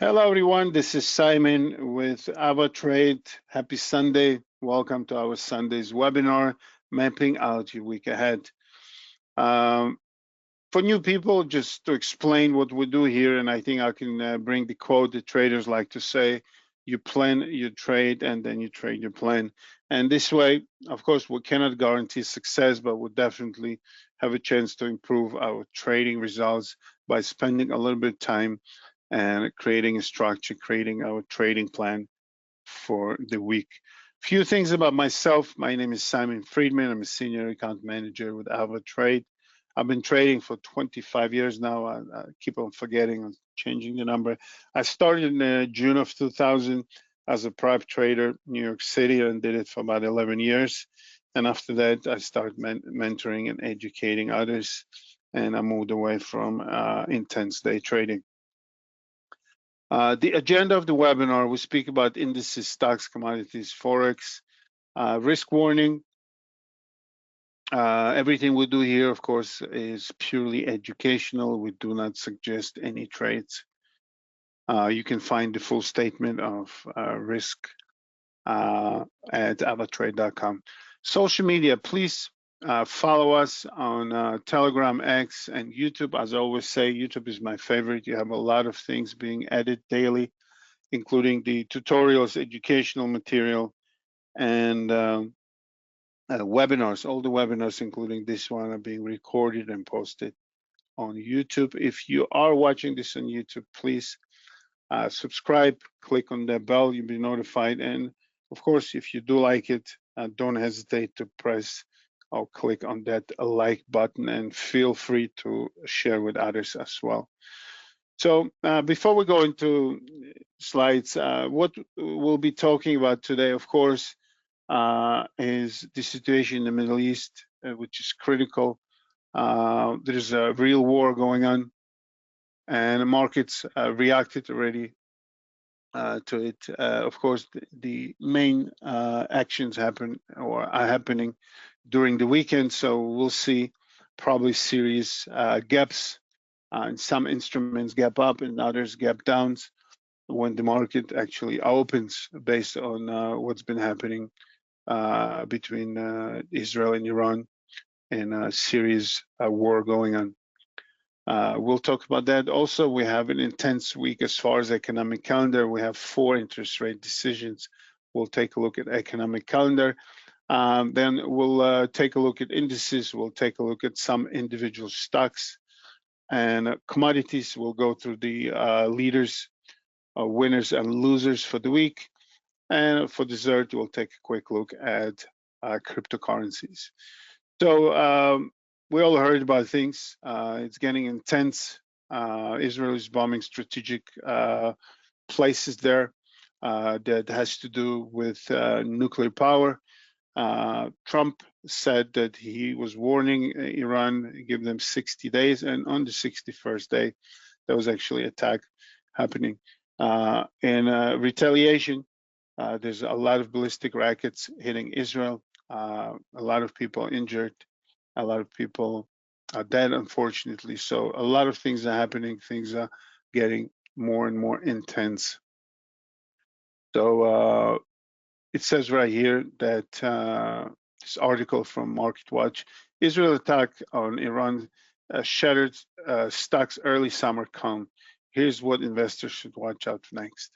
Hello, everyone. This is Simon with AvaTrade. Happy Sunday. Welcome to our Sunday's webinar, Mapping Out Your Week Ahead. Um, for new people, just to explain what we do here, and I think I can bring the quote that traders like to say, you plan, you trade, and then you trade your plan. And this way, of course, we cannot guarantee success, but we definitely have a chance to improve our trading results by spending a little bit of time and creating a structure, creating our trading plan for the week. Few things about myself. My name is Simon Friedman. I'm a senior account manager with AvaTrade. I've been trading for 25 years now. I keep on forgetting and changing the number. I started in June of 2000 as a private trader in New York City and did it for about 11 years. And after that, I started mentoring and educating others. And I moved away from intense day trading. The agenda of the webinar, we speak about indices, stocks, commodities, Forex, risk warning. Everything we do here, of course, is purely educational. We do not suggest any trades. You can find the full statement of risk at avatrade.com. Social media, please follow us on Telegram, X, and YouTube. As I always say, YouTube is my favorite. You have a lot of things being added daily, including the tutorials, educational material, and webinars. All the webinars, including this one, are being recorded and posted on YouTube. If you are watching this on YouTube, please subscribe, click on the bell, you'll be notified. And of course, if you do like it, don't hesitate to press or click on that like button, and feel free to share with others as well. So before we go into slides, what we'll be talking about today, of course, is the situation in the Middle East, which is critical. There's a real war going on, and the markets reacted already to it. Of course, the main actions happen or are happening during the weekend, so we'll see probably serious gaps. And some instruments gap up and others gap downs when the market actually opens, based on what's been happening between Israel and Iran, and a serious war going on. We'll talk about that. Also, we have an intense week as far as economic calendar. We have 4 interest rate decisions. We'll take a look at economic calendar. Then we'll take a look at indices. We'll take a look at some individual stocks and commodities. We'll go through the leaders, winners, and losers for the week. And for dessert, we'll take a quick look at cryptocurrencies. So we all heard about things. It's getting intense. Israel is bombing strategic places there that has to do with nuclear power. Trump said that he was warning Iran, give them 60 days, and on the 61st day, there was actually an attack happening. In retaliation, there's a lot of ballistic rockets hitting Israel. A lot of people injured. A lot of people are dead, unfortunately. So a lot of things are happening. Things are getting more and more intense. So it says right here that this article from MarketWatch, Israel attack on Iran shattered stocks early summer calm. Here's what investors should watch out for next.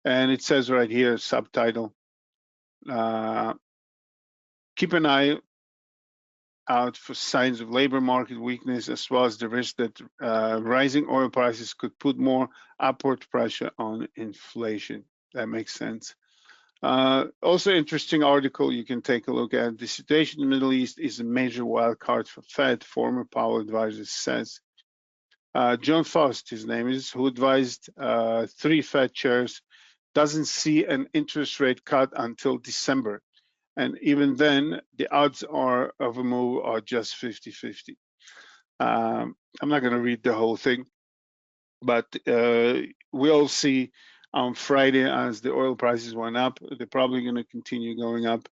And it says right here, subtitle, keep an eye out for signs of labor market weakness, as well as the risk that rising oil prices could put more upward pressure on inflation. That makes sense. Also interesting article you can take a look at. The situation in the Middle East is a major wild card for Fed, former Powell advisor says. John Faust, his name is, who advised 3 Fed chairs, doesn't see an interest rate cut until December. And even then, the odds are of a move are just 50-50. I'm not going to read the whole thing, but we all see on Friday, as the oil prices went up, they're probably going to continue going up.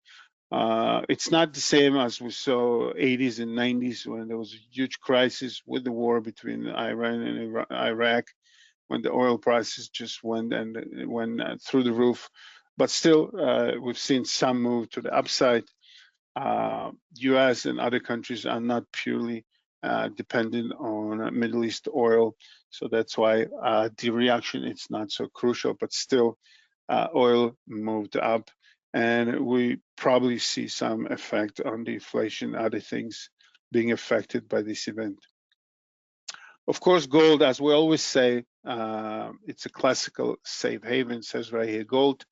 It's not the same as we saw 80s and 90s when there was a huge crisis with the war between Iran and Iraq. when the oil prices just went through the roof. But still, we've seen some move to the upside. U.S. and other countries are not purely dependent on Middle East oil, so that's why the reaction is not so crucial. But still, oil moved up, and we probably see some effect on the inflation, other things being affected by this event. Of course, gold, as we always say, it's a classical safe haven. It says right here, gold,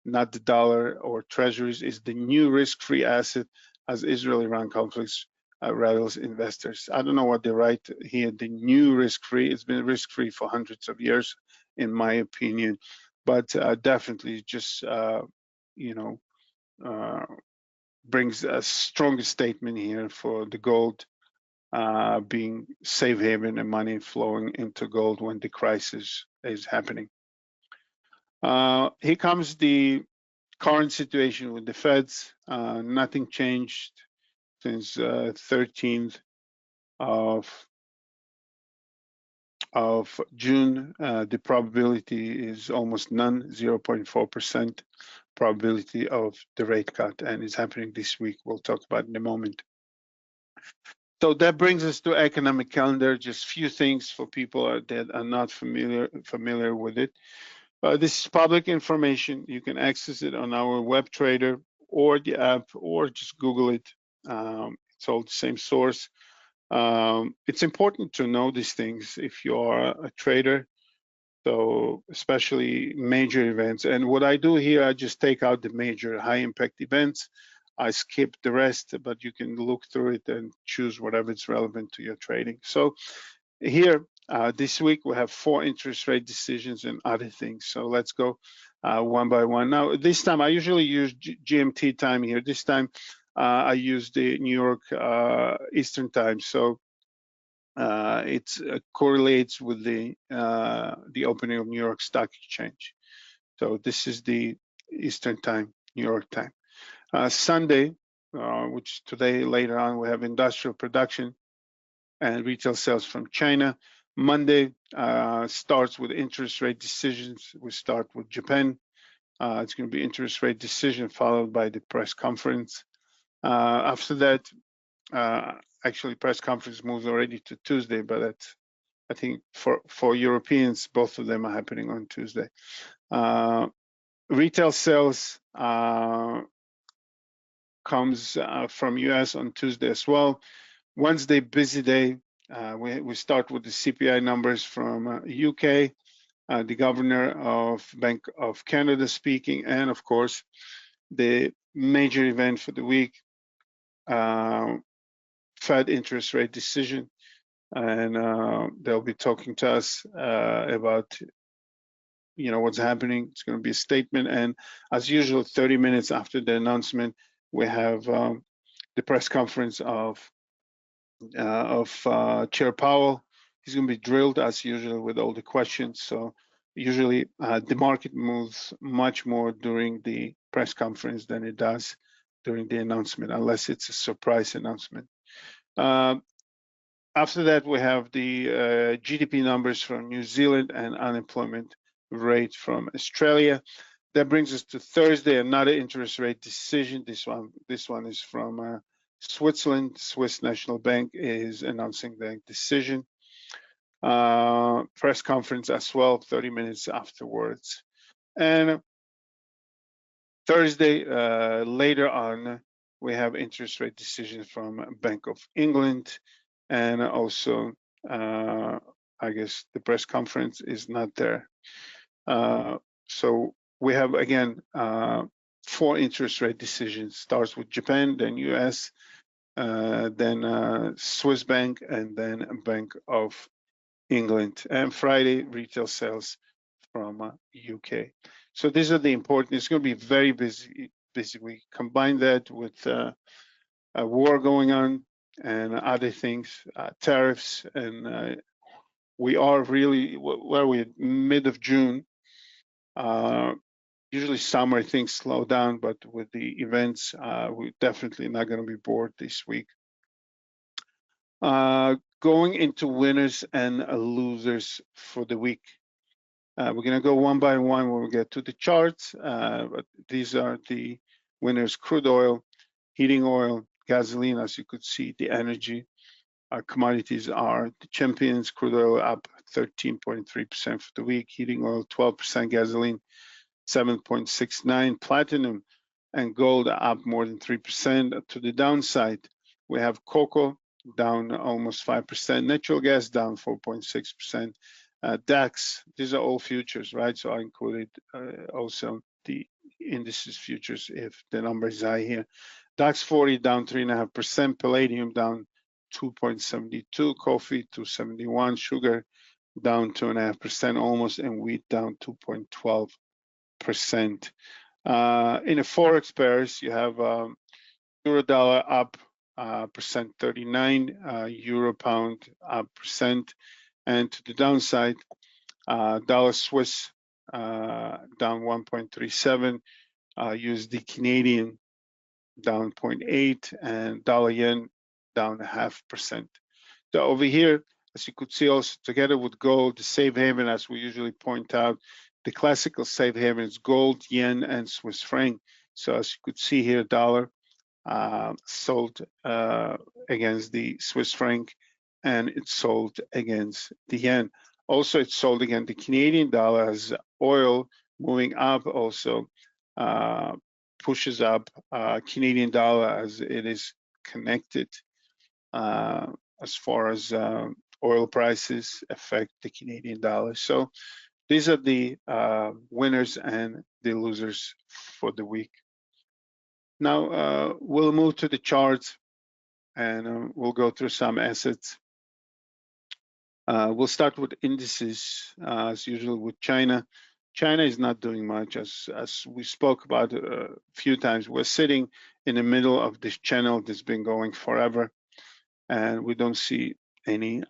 not the dollar or treasuries, is the new risk-free asset as Israel-Iran conflicts rattles investors. I don't know what they write here, the new risk-free. It's been risk-free for hundreds of years, in my opinion, but definitely just, brings a stronger statement here for the gold being safe haven and money flowing into gold when the crisis is happening. Here comes the current situation with the Feds. Nothing changed since 13th of June. The probability is almost none, 0.4% probability of the rate cut, and it's happening this week. We'll talk about it in a moment. So that brings us to economic calendar. Just few things for people that are not familiar with it. This is public information. You can access it on our web trader or the app, or just Google it. It's all the same source. It's important to know these things if you are a trader. So especially major events. And what I do here, I just take out the major high impact events. I skip the rest, but you can look through it and choose whatever is relevant to your trading. So here, this week, we have 4 interest rate decisions and other things. So let's go one by one. Now, this time, I usually use GMT time here. This time, I use the New York Eastern time. So it correlates with the opening of New York Stock Exchange. So this is the Eastern time, New York time. Sunday, which today, later on, we have industrial production and retail sales from China. Monday starts with interest rate decisions. We start with Japan. It's going to be interest rate decision followed by the press conference. After that, actually, press conference moves already to Tuesday, but that's, I think for Europeans, both of them are happening on Tuesday. Retail sales comes from US on Tuesday as well. Wednesday, busy day. We start with the CPI numbers from UK, the governor of Bank of Canada speaking, and of course, the major event for the week, Fed interest rate decision. And they'll be talking to us about what's happening. It's going to be a statement, and as usual, 30 minutes after the announcement, we have the press conference of Chair Powell. He's going to be drilled as usual with all the questions. So usually the market moves much more during the press conference than it does during the announcement, unless it's a surprise announcement. After that, we have the GDP numbers from New Zealand and unemployment rate from Australia. That brings us to Thursday, another interest rate decision. This one is from Switzerland. Swiss National Bank is announcing the decision. Press conference as well, 30 minutes afterwards. And Thursday, later on, we have interest rate decision from Bank of England. And also, I guess the press conference is not there. So we have, again, 4 interest rate decisions. Starts with Japan, then US, then Swiss Bank, and then Bank of England. And Friday, retail sales from UK. So these are the important. It's going to be very busy week. Combine that with a war going on and other things, tariffs, and we are really, where are we, mid of June. Usually summer things slow down, but with the events, we're definitely not going to be bored this week. Going into winners and losers for the week. We're going to go one by one when we get to the charts. But these are the winners: crude oil, heating oil, gasoline. As you could see, the energy commodities are the champions. Crude oil up 13.3% for the week, heating oil 12%, gasoline 7.69%, platinum and gold up more than 3%. To the downside, we have cocoa down almost 5%, natural gas down 4.6%. DAX, these are all futures, right? So I included also the indices futures if the number is high here. DAX 40 down 3.5%, palladium down 2.72, coffee 271, sugar down 2.5% almost, and wheat down 2.12%. In a forex pairs, you have euro dollar up percent 39, euro pound up percent, and to the downside, dollar Swiss down 1.37, USD Canadian down 0.8, and dollar yen down 0.5%. So over here, as you could see also together with gold, the safe haven, as we usually point out, the classical safe haven is gold, yen, and Swiss franc. So as you could see here, dollar sold against the Swiss franc, and it's sold against the yen. Also, it's sold against the Canadian dollar as oil moving up also pushes up Canadian dollar as it is connected as far as oil prices affect the Canadian dollar. So these are the winners and the losers for the week. Now we'll move to the charts and we'll go through some assets. We'll start with indices as usual with China. China is not doing much, as we spoke about a few times. We're sitting in the middle of this channel that's been going forever, and we don't see any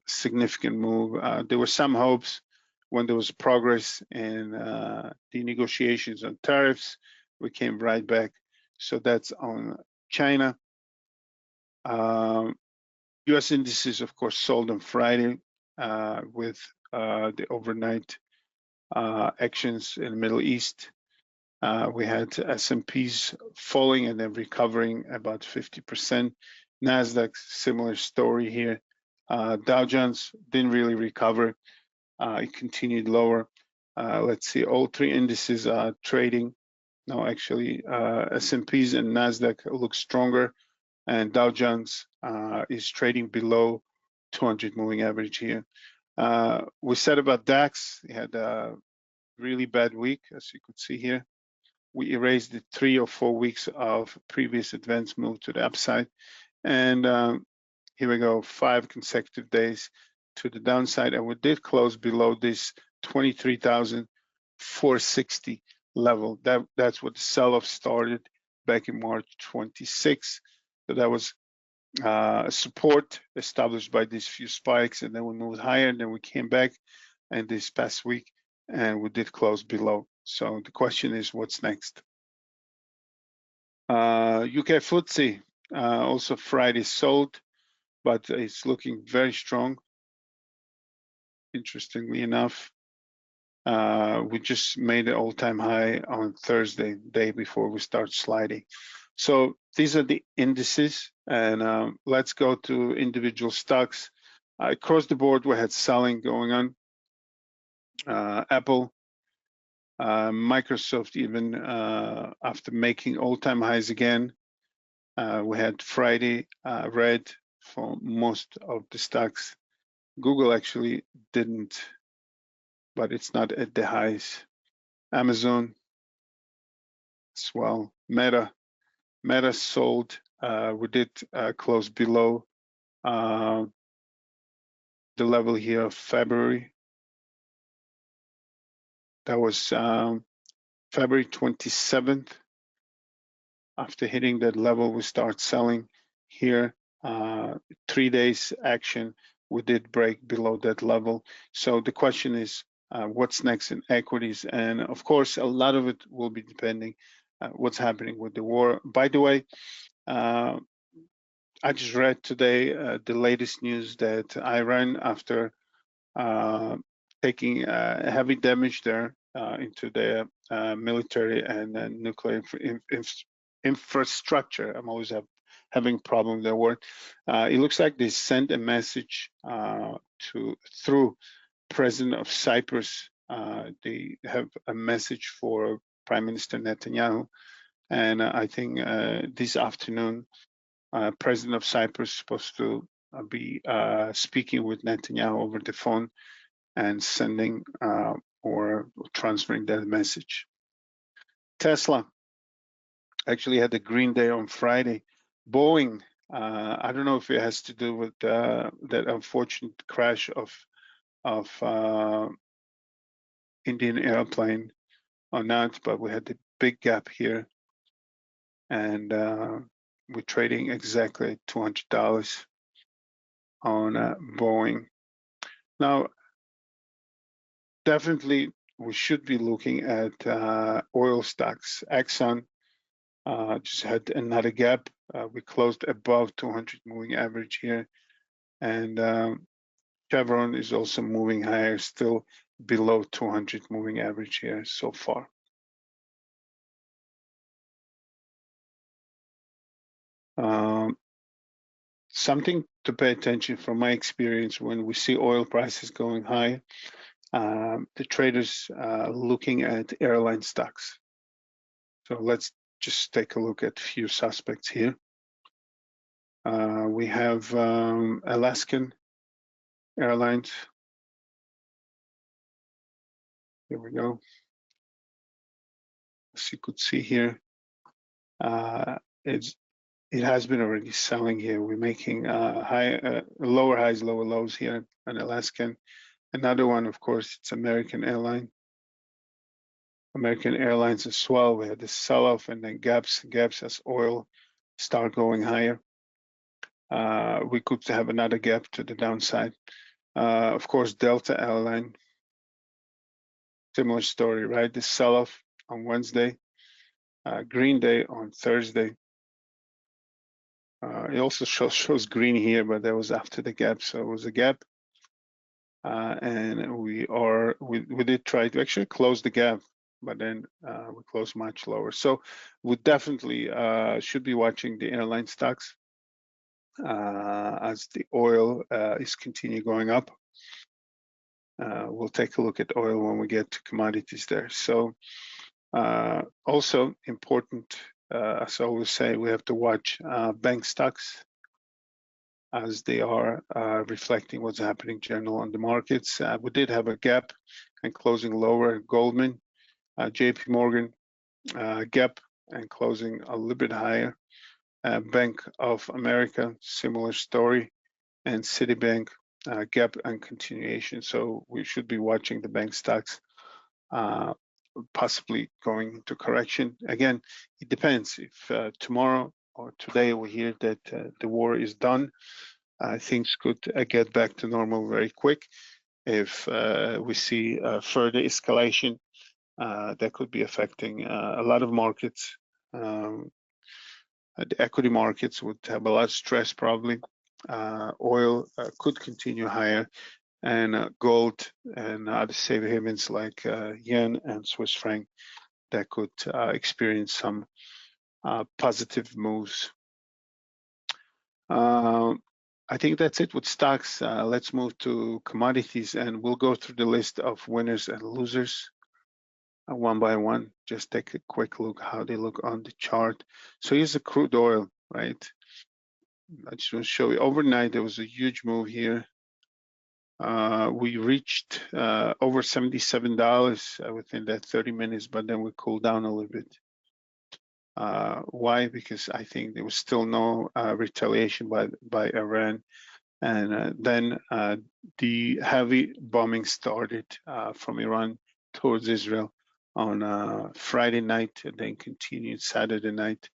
significant move. There were some hopes when there was progress in the negotiations on tariffs. We came right back. So that's on China. US indices, of course, sold on Friday with the overnight actions in the Middle East. We had S&Ps falling and then recovering about 50%. NASDAQ, similar story here. Dow Jones didn't really recover. It continued lower. Let's see, all three indices are trading. No, actually, S&Ps and NASDAQ look stronger, and Dow Jones is trading below 200 moving average here. We said about DAX, it had a really bad week, as you could see here. We erased the 3 or 4 weeks of previous advance move to the upside. And here we go, 5 consecutive days to the downside. And we did close below this 23,460 level. That's what the sell-off started back in March 26. So that was support established by these few spikes, and then we moved higher, and then we came back and this past week, and we did close below. So the question is, what's next? UK FTSE, also Friday sold, but it's looking very strong. Interestingly enough, we just made an all-time high on Thursday, day before we start sliding. So these are the indices, and let's go to individual stocks. Across the board, we had selling going on. Apple, Microsoft, even after making all-time highs again. We had Friday red for most of the stocks. Google actually didn't, but it's not at the highs. Amazon as well. Meta sold. We did close below the level here of February. That was February 27th. After hitting that level, we start selling here. 3 days action, we did break below that level. So the question is, what's next in equities? And of course, a lot of it will be depending what's happening with the war. By the way, I just read today the latest news that Iran, after taking heavy damage there into the military and nuclear infrastructure. I'm always having problem with that word. It looks like they sent a message through President of Cyprus. They have a message for Prime Minister Netanyahu, and I think this afternoon, President of Cyprus is supposed to be speaking with Netanyahu over the phone and sending or transferring that message. Tesla actually had a green day on Friday. Boeing, I don't know if it has to do with that unfortunate crash of Indian airplane or not, but we had the big gap here, and we're trading exactly $200 on Boeing. Now, definitely we should be looking at oil stocks. Exxon just had another gap. We closed above 200 moving average here, and Chevron is also moving higher, still below 200 moving average here so far. Something to pay attention from my experience when we see oil prices going high, the traders looking at airline stocks. So let's just take a look at a few suspects here. We have Alaskan Airlines. Here we go. As you could see here, it has been already selling here. We're making lower highs, lower lows here on Alaskan. Another one, of course, it's American Airlines. American Airlines as well. We had this sell-off and then gaps as oil start going higher. We could have another gap to the downside. Of course, Delta Airline, similar story, right? The sell-off on Wednesday, green day on Thursday. It also shows green here, but that was after the gap, so it was a gap. And we did try to actually close the gap, but then we closed much lower. So we definitely should be watching the airline stocks as the oil is continue going up. We'll take a look at oil when we get to commodities there. So also important, as I always say, we have to watch bank stocks as they are reflecting what's happening general on the markets. We did have a gap and closing lower. Goldman, JP Morgan, gap and closing a little bit higher. Bank of America, similar story, and Citibank, gap and continuation. So we should be watching the bank stocks, possibly going into correction. Again, it depends. If tomorrow or today we hear that the war is done, things could get back to normal very quick. If we see further escalation, that could be affecting a lot of markets. The equity markets would have a lot of stress probably. Oil could continue higher, and gold and other safe havens like yen and Swiss franc that could experience some positive moves. I think that's it with stocks. Let's move to commodities, and we'll go through the list of winners and losers one by one. Just take a quick look how they look on the chart. So here's the crude oil, right? I just want to show you. Overnight, there was a huge move here. We reached over $77 within that 30 minutes, but then we cooled down a little bit. Why? Because I think there was still no retaliation by Iran. And then the heavy bombing started from Iran towards Israel on Friday night and then continued Saturday night.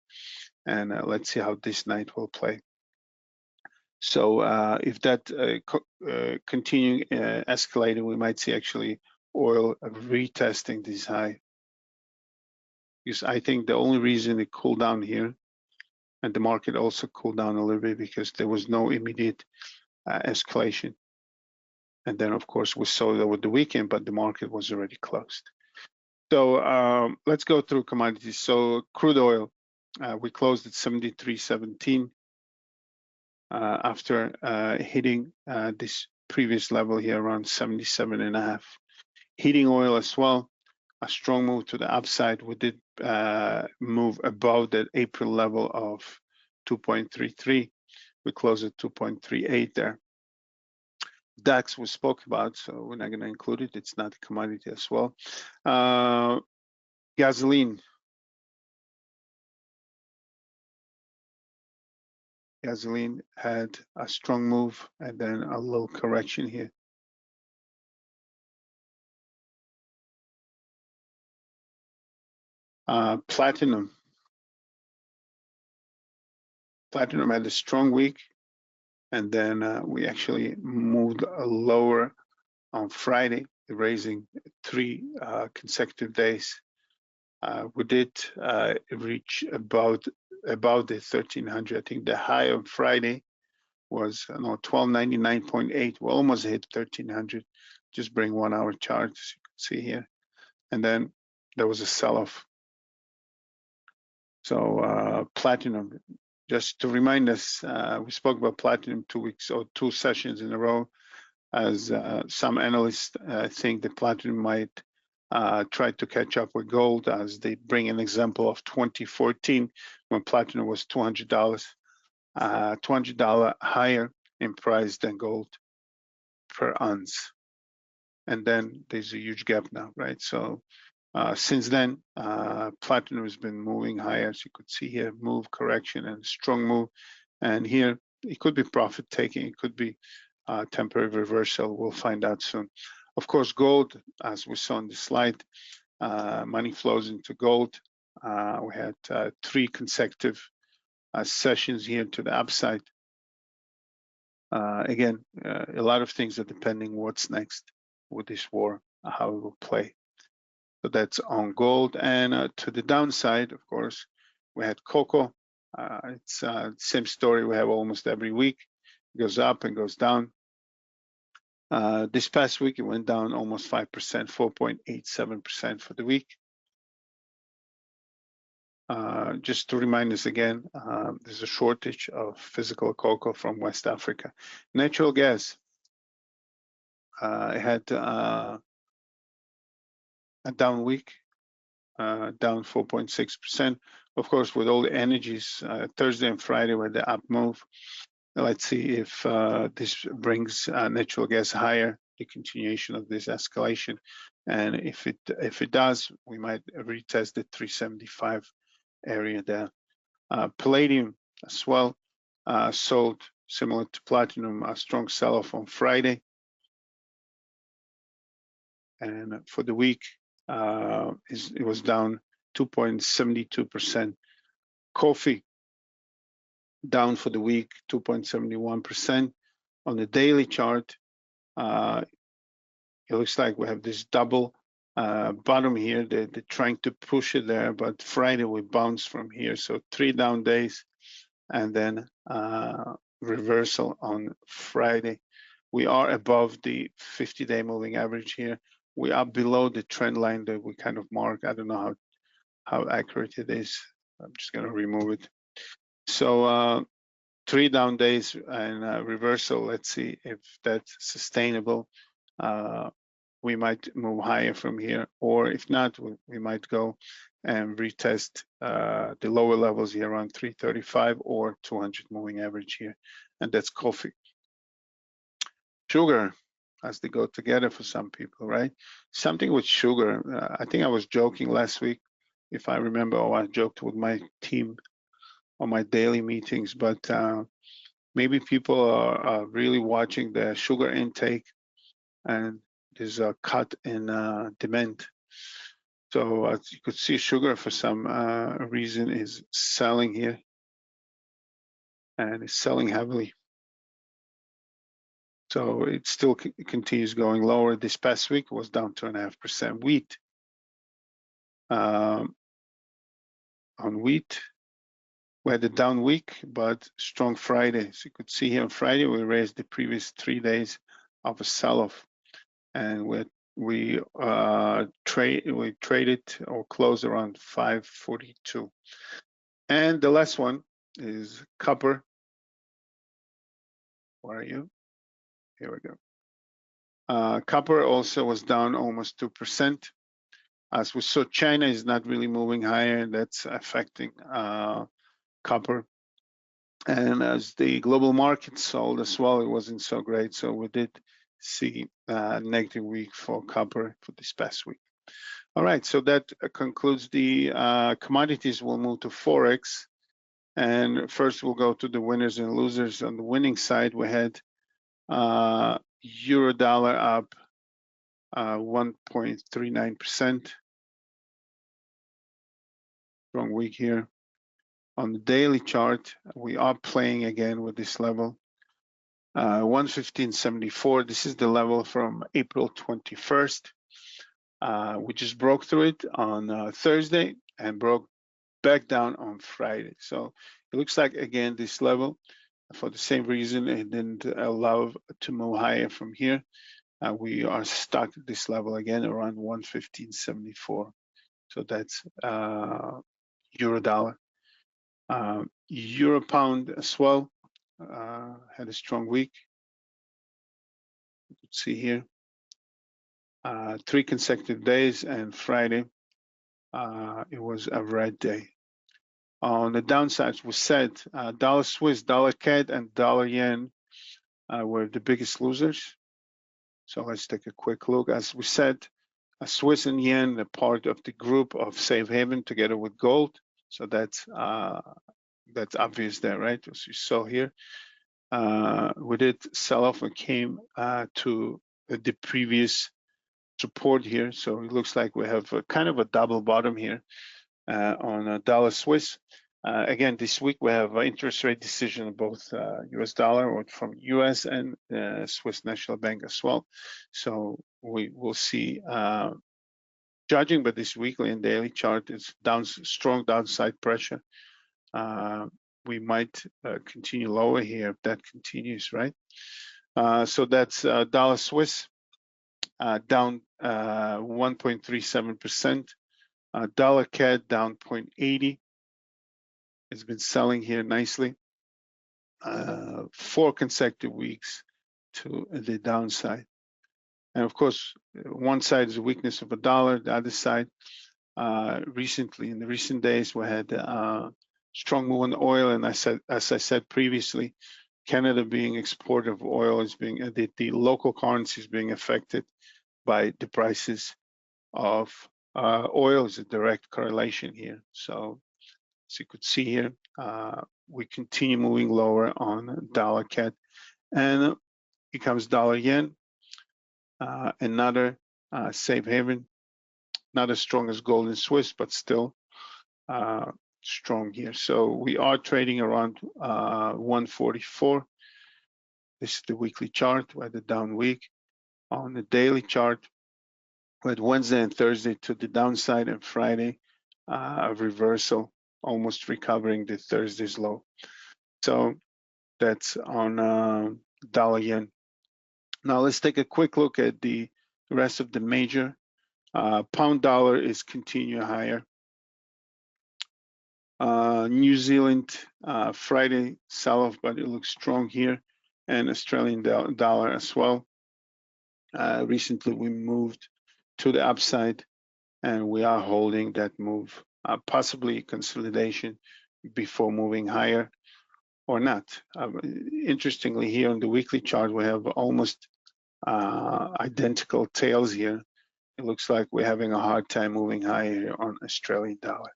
And let's see how this night will play. So if that continuing escalating, we might see actually oil retesting this high. Because I think the only reason it cooled down here and the market also cooled down a little bit because there was no immediate escalation. And then, of course, we saw that with the weekend, but the market was already closed. So let's go through commodities. So crude oil, we closed at 73.17 after hitting this previous level here around 77.5. Heating oil as well, a strong move to the upside. We did move above that April level of 2.33. We closed at 2.38 there. DAX we spoke about, so we're not going to include it. It's not a commodity as well. Gasoline. Gasoline had a strong move and then a little correction here. Platinum. Platinum had a strong week, and then we actually moved lower on Friday, raising 3 consecutive days. We did reach about the 1300. I think the high on Friday was 1299.8. We almost hit 1300. Just bring 1 hour chart, as you can see here, and then there was a sell-off. So platinum, just to remind us, we spoke about platinum 2 weeks or 2 sessions in a row, as some analysts think that platinum might try to catch up with gold, as they bring an example of 2014 when platinum was $200, $200 higher in price than gold per ounce. And then there's a huge gap now, right? So since then, platinum has been moving higher, as you could see here, move, correction, and strong move. And here, it could be profit taking, it could be temporary reversal. We'll find out soon. Of course, gold, as we saw on the slide, money flows into gold. We had 3 consecutive sessions here to the upside. Again, a lot of things are depending what's next with this war, how it will play. So that's on gold. And to the downside, of course, we had cocoa. It's the same story we have almost every week. It goes up and goes down. This past week, it went down almost 5%, 4.87% for the week. Just to remind us again, there's a shortage of physical cocoa from West Africa. Natural gas, it had a down week, down 4.6%. Of course, with all the energies, Thursday and Friday were the up move. Let's see if this brings natural gas higher, the continuation of this escalation. And if it does, we might retest the 375 area there. Palladium as well sold similar to platinum, a strong sell-off on Friday. And for the week, it was down 2.72%. Coffee down for the week, 2.71%. On the daily chart, it looks like we have this double bottom here. They're trying to push it there, but Friday we bounced from here. So 3 down days and then reversal on Friday. We are above the 50-day moving average here. We are below the trend line that we kind of mark. I don't know how accurate it is. I'm just going to remove it. So 3 down days and reversal. Let's see if that's sustainable. We might move higher from here, or if not, we might go and retest the lower levels here around 335 or 200 moving average here, and that's coffee. Sugar, as they go together for some people, right? Something with sugar. I think I was joking last week, if I remember, or I joked with my team on my daily meetings, but maybe people are really watching the sugar intake, and there's a cut in demand. So as you could see, sugar for some reason is selling here, and it's selling heavily. So it still continues going lower. This past week it was down 2.5%. Wheat. On wheat, we had a down week, but strong Friday. So you could see here on Friday, we raised the previous 3 days of a sell-off, and we traded or closed around 542. And the last one is copper. Where are you? Here we go. Copper also was down almost 2%. As we saw, China is not really moving higher, and that's affecting copper. And as the global market sold as well, it wasn't so great. So we did see a negative week for copper for this past week. All right, so that concludes the commodities. We'll move to Forex. And first we'll go to the winners and losers. On the winning side, we had euro dollar up 1.39%. Strong week here. On the daily chart, we are playing again with this level. 115.74. This is the level from April 21st. We just broke through it on Thursday and broke back down on Friday. So it looks like, again, this level, for the same reason, it didn't allow to move higher from here. We are stuck at this level again around 115.74. So that's euro dollar. Euro pound as well had a strong week. You can see here 3 consecutive days, and Friday it was a red day. On the downsides, we said dollar Swiss, dollar CAD, and dollar yen were the biggest losers. So let's take a quick look. As we said, Swiss and yen are part of the group of safe haven together with gold. So that's obvious there, right? As you saw here, we did sell off and came to the previous support here. So it looks like we have a kind of a double bottom here on dollar Swiss. Again, this week we have an interest rate decision of both US dollar or from US and Swiss National Bank as well. So we will see, judging by this weekly and daily chart, it's strong downside pressure. We might continue lower here if that continues, right? So that's dollar Swiss down 1.37%. Dollar CAD down 0.80. It's been selling here nicely. 4 consecutive weeks to the downside. And of course, one side is the weakness of a dollar. The other side, recently, in the recent days, we had strong move on oil. And as I said previously, Canada being exporter of oil is being, the local currency is being affected by the prices of oil. Is a direct correlation here. So as you could see here, we continue moving lower on dollar CAD, and it comes dollar yen, another safe haven, not as strong as gold and Swiss, but still strong here. So we are trading around 144. This is the weekly chart. We had a down week. On the daily chart, we had Wednesday and Thursday to the downside, and Friday a reversal, almost recovering the Thursday's low. So that's on dollar yen. Now let's take a quick look at the rest of the major. Pound dollar is continuing higher. New Zealand Friday sell-off, but it looks strong here, and Australian dollar as well. Recently we moved to the upside, and we are holding that move, possibly consolidation before moving higher or not. Interestingly, here on the weekly chart, we have almost identical tails here. It looks like we're having a hard time moving higher on Australian dollar.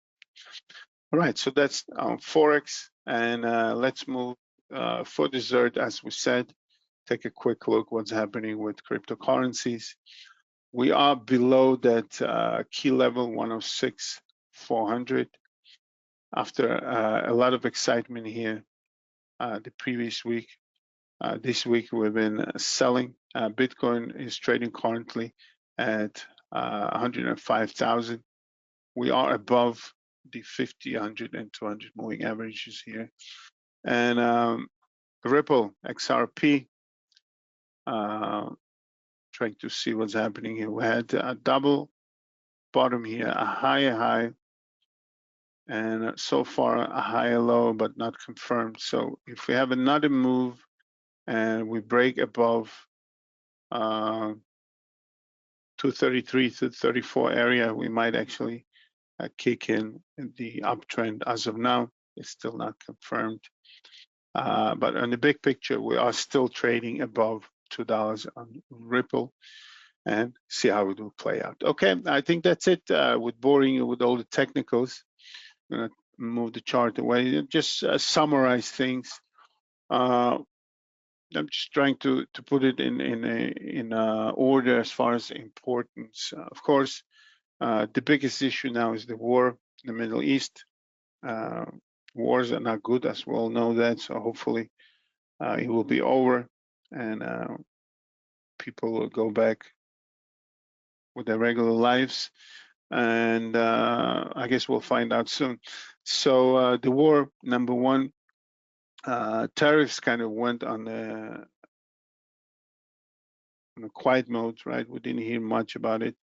All right, so that's Forex, and let's move for dessert, as we said, take a quick look what's happening with cryptocurrencies. We are below that key level 106,400 after a lot of excitement here the previous week. This week we've been selling. Bitcoin is trading currently at 105,000. We are above the 50, 100, and 200 moving averages here. And Ripple XRP Trying to see what's happening here. We had a double bottom here, a high, and so far a higher low, but not confirmed. So if we have another move and we break above 233 to 34 area, we might actually kick in the uptrend. As of now, it's still not confirmed. But on the big picture, we are still trading above $2 on Ripple, and see how it will play out. Okay, I think that's it. With boring you with all the technicals, I'm gonna move the chart away. Just summarize things. I'm just trying to put it in order as far as importance. Of course, the biggest issue now is the war in the Middle East. Wars are not good, as we all know that. So hopefully it will be over and people will go back with their regular lives. And I guess we'll find out soon. So the war, number one, tariffs kind of went on a quiet mode, right? We didn't hear much about it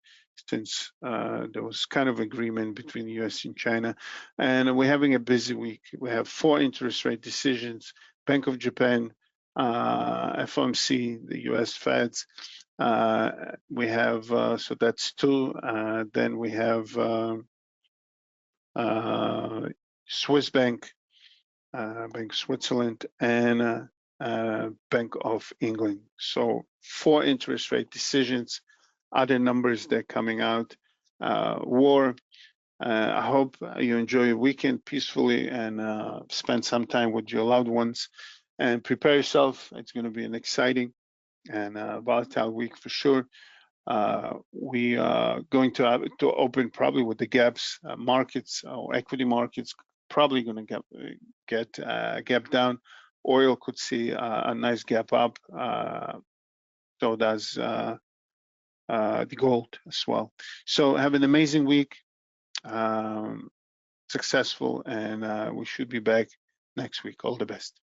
since there was kind of agreement between the US and China. And we're having a busy week. We have 4 interest rate decisions, Bank of Japan, FOMC, the US Feds. We have, so that's 2. Then we have Swiss Bank, Bank of Switzerland, and Bank of England. So 4 interest rate decisions, other numbers that are coming out. War. I hope you enjoy your weekend peacefully and spend some time with your loved ones, and prepare yourself. It's going to be an exciting and volatile week for sure. We are going to have to open probably with the gaps, markets or equity markets probably going to get gap down. Oil could see a nice gap up. So does the gold as well. So have an amazing week, successful, and we should be back next week. All the best.